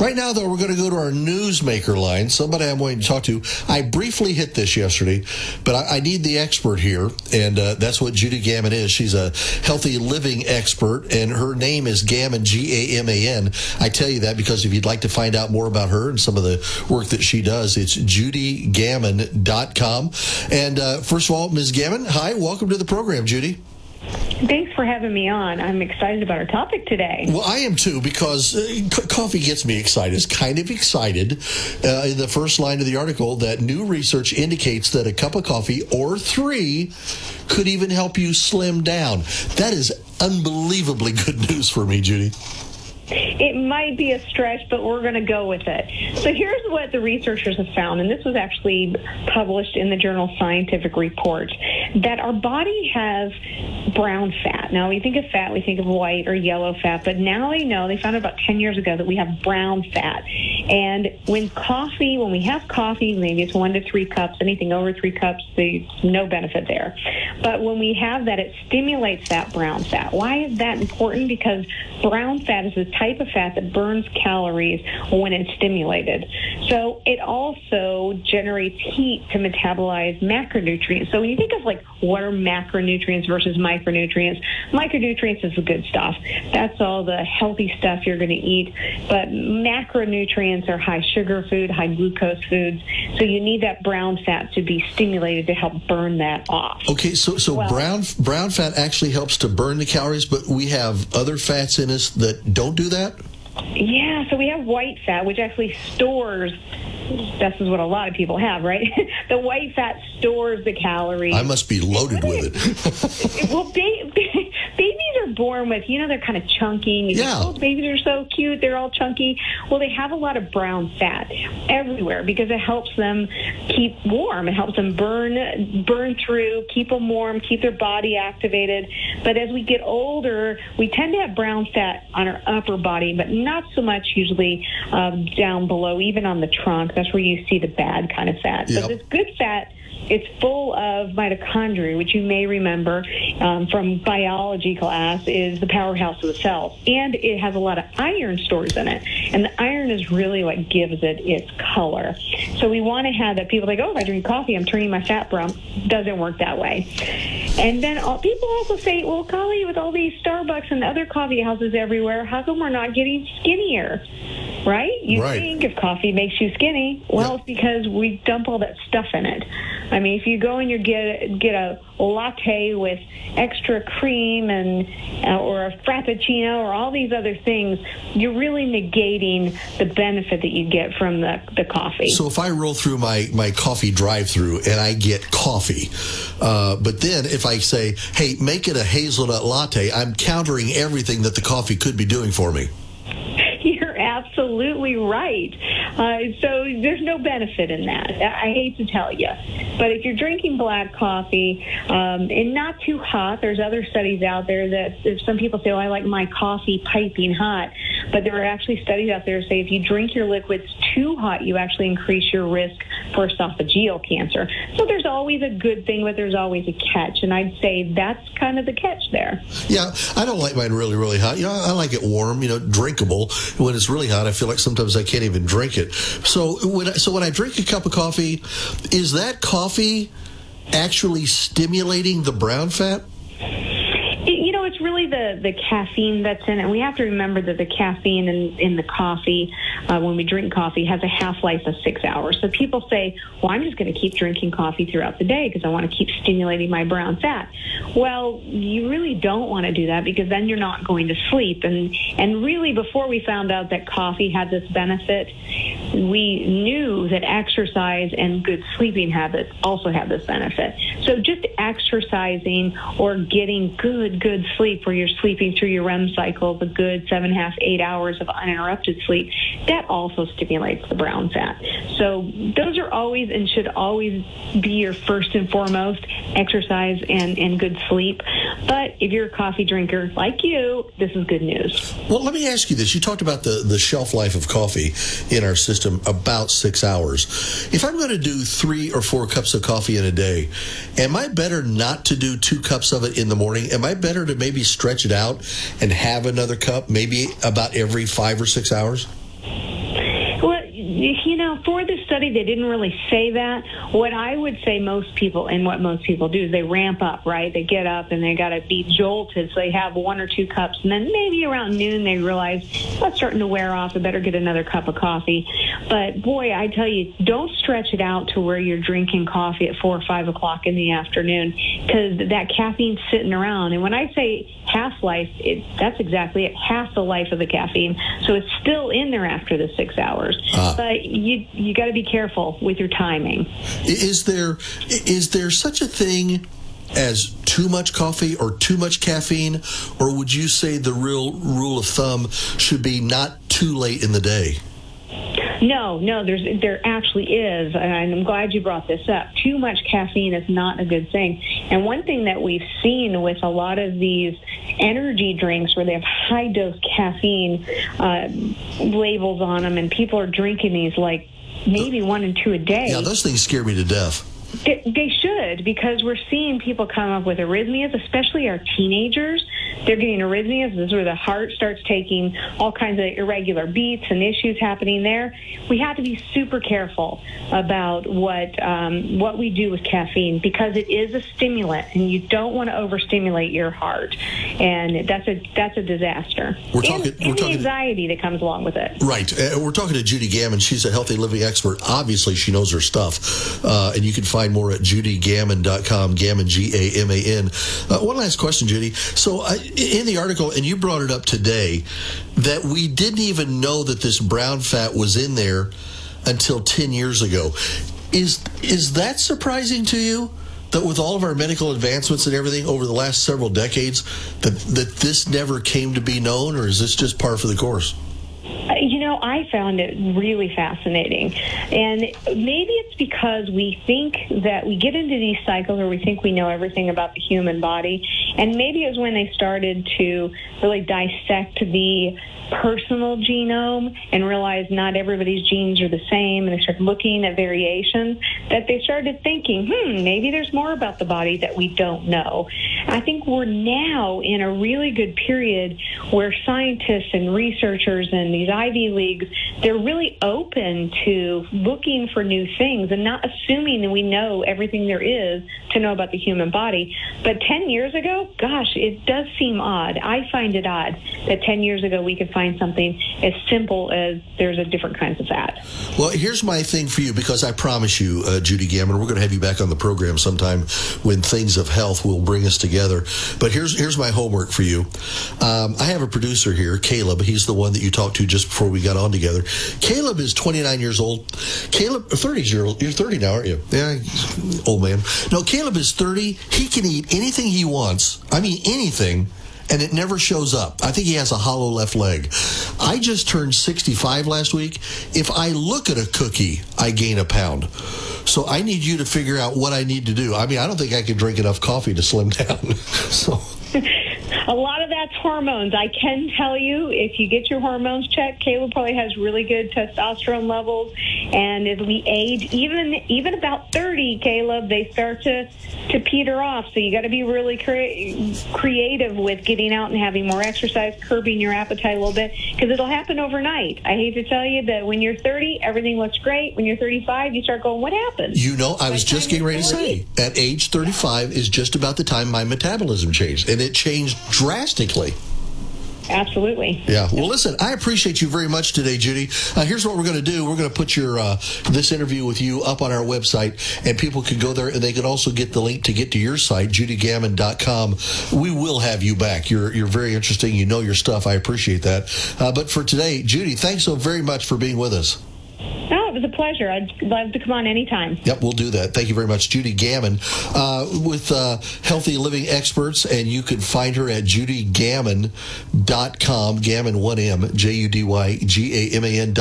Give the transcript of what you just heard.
Right now, though, we're going to go to our newsmaker line, somebody I'm waiting to talk to. I briefly hit this yesterday, but I need the expert here, and that's what Judy Gaman is. She's a healthy living expert, and her name is Gaman, Gaman. I tell you that because if you'd like to find out more about her and some of the work that she does, it's judygaman.com. And first of all, Ms. Gaman, hi, welcome to the program, Judy. Thanks for having me on. I'm excited about our topic today. Well, I am too, because coffee gets me excited. It's kind of excited in the first line of the article that new research indicates that a cup of coffee or 3 could even help you slim down. That is unbelievably good news for me, Judy. It might be a stretch, but we're going to go with it. So here's what the researchers have found, and this was actually published in the journal Scientific Reports, that our body has brown fat. Now, we think of fat, we think of white or yellow fat, but now they found out about 10 years ago that we have brown fat. And when we have coffee, maybe it's 1 to 3 cups, anything over 3 cups, there's no benefit there. But when we have that, it stimulates that brown fat. Why is that important? Because brown fat is the type of fat that burns calories when it's stimulated. So it also generates heat to metabolize macronutrients. So when you think of what are macronutrients versus micronutrients, micronutrients is the good stuff. That's all the healthy stuff you're going to eat. But macronutrients are high sugar food, high glucose foods. So you need that brown fat to be stimulated to help burn that off. Okay, so brown fat actually helps to burn the calories, but we have other fats in us that don't do that? Yeah, so we have white fat, which actually stores. This is what a lot of people have, right? The white fat stores the calories. I must be loaded with it. Well, babies are born with, they're kind of chunky. And babies are so cute. They're all chunky. Well, they have a lot of brown fat everywhere because it helps them keep warm. It helps them burn through, keep them warm, keep their body activated. But as we get older, we tend to have brown fat on our upper body, but not so much usually down below, even on the trunk. That's where you see the bad kind of fat. Yep. So this good fat, it's full of mitochondria, which you may remember from biology class is the powerhouse of the cell. And it has a lot of iron stores in it. And the iron is really what gives it its color. So we want to have that. People if I drink coffee, I'm turning my fat brown. Doesn't work that way. And then people also say, well, golly, with all these Starbucks and other coffee houses everywhere, how come we're not getting skinnier? Right? You think if coffee makes you skinny, well, it's because we dump all that stuff in it. I mean, if you go and you get a latte with extra cream or a frappuccino or all these other things, you're really negating the benefit that you get from the coffee. So if I roll through my coffee drive-through and I get coffee, but then if I say, hey, make it a hazelnut latte, I'm countering everything that the coffee could be doing for me. Absolutely right. So there's no benefit in that. I hate to tell you. But if you're drinking black coffee and not too hot, there's other studies out there that if some people say, I like my coffee piping hot. But there are actually studies out there that say if you drink your liquids too hot, you actually increase your risk for esophageal cancer. So there's always a good thing, but there's always a catch. And I'd say that's kind of the catch there. Yeah, I don't like mine really, really hot. I like it warm, drinkable. When it's really hot, I feel like sometimes I can't even drink it. So when I drink a cup of coffee, is that coffee actually stimulating the brown fat? It's really the caffeine that's in it. We have to remember that the caffeine in the coffee, when we drink coffee, has a half-life of 6 hours. So people say, well, I'm just going to keep drinking coffee throughout the day because I want to keep stimulating my brown fat. Well, you really don't want to do that because then you're not going to sleep. And really, before we found out that coffee had this benefit, we knew that exercise and good sleeping habits also have this benefit. So just exercising or getting good sleep where you're sleeping through your REM cycle, the good 7.5, 8 hours of uninterrupted sleep, that also stimulates the brown fat. So those are always and should always be your first and foremost, exercise and good sleep. But if you're a coffee drinker like you, this is good news. Well, let me ask you this. You talked about the shelf life of coffee in our system, about 6 hours. If I'm going to do 3 or 4 cups of coffee in a day, am I better not to do 2 cups of it in the morning? Am I better to maybe stretch it out and have another cup maybe about every 5 or 6 hours? for this study, they didn't really say that. What I would say what most people do is they ramp up, right? They get up and they got to be jolted, so they have 1 or 2 cups, and then maybe around noon they realize, it's starting to wear off, I better get another cup of coffee. But boy, I tell you, don't stretch it out to where you're drinking coffee at 4 or 5 o'clock in the afternoon, because that caffeine's sitting around. And when I say half-life, that's exactly it, half the life of the caffeine. So it's still in there after the 6 hours. But you got to be careful with your timing. Is there such a thing as too much coffee or too much caffeine, or would you say the real rule of thumb should be not too late in the day? No, there actually is, and I'm glad you brought this up. Too much caffeine is not a good thing. And one thing that we've seen with a lot of these energy drinks where they have high-dose caffeine labels on them, and people are drinking these like maybe 1 and 2 a day. Yeah, those things scare me to death. They should, because we're seeing people come up with arrhythmias, especially our teenagers. They're getting arrhythmias. This is where the heart starts taking all kinds of irregular beats and issues happening there. We have to be super careful about what we do with caffeine, because it is a stimulant, and you don't want to overstimulate your heart, and that's a disaster. We're talking the anxiety that comes along with it. Right. We're talking to Judy Gaman. She's a healthy living expert. Obviously, she knows her stuff, and you can find more at judygaman.com, Gaman, Gaman. One last question, Judy. So in the article, and you brought it up today, that we didn't even know that this brown fat was in there until 10 years ago. Is that surprising to you? That with all of our medical advancements and everything over the last several decades, that this never came to be known, or is this just par for the course? I found it really fascinating. And maybe it's because we think that we get into these cycles where we think we know everything about the human body. And maybe it was when they started to really dissect the personal genome and realize not everybody's genes are the same, and they started looking at variations, that they started thinking, maybe there's more about the body that we don't know. I think we're now in a really good period where scientists and researchers and these Ivy Leagues, they're really open to looking for new things and not assuming that we know everything there is to know about the human body. But 10 years ago, gosh, it does seem odd. I find it odd that 10 years ago we could find something as simple as there's a different kinds of fat. Well, here's my thing for you, because I promise you, Judy Gaman, we're going to have you back on the program sometime when things of health will bring us together. But here's my homework for you. I have a producer here, Caleb. He's the one that you talked to just before we got on together. Caleb is 29 years old. Caleb, 30 years old. You're 30 now, aren't you? Yeah, old man. No, Caleb is 30. He can eat anything he wants. I mean, anything. And it never shows up. I think he has a hollow left leg. I just turned 65 last week. If I look at a cookie, I gain a pound. So I need you to figure out what I need to do. I mean, I don't think I can drink enough coffee to slim down. So a lot of that's hormones. I can tell you, if you get your hormones checked, Caleb probably has really good testosterone levels. And as we age, even about 30, Caleb, they start to peter off. So you got to be really creative with getting out and having more exercise, curbing your appetite a little bit, because it'll happen overnight. I hate to tell you that when you're 30, everything looks great. When you're 35, you start going, what happened? I was just getting ready to say, at age 35 is just about the time my metabolism changed, and it changed drastically. Absolutely. Yeah. Well, listen, I appreciate you very much today, Judy. Here's what we're going to do. We're going to put your this interview with you up on our website, and people can go there, and they can also get the link to get to your site, judygaman.com. We will have you back. You're very interesting. You know your stuff. I appreciate that. But for today, Judy, thanks so very much for being with us. Oh, it was a pleasure. I'd love to come on anytime. Yep, we'll do that. Thank you very much. Judy Gaman with Healthy Living Experts, and you can find her at judygaman.com, Gaman, 1M, JUDYGAMAN.com.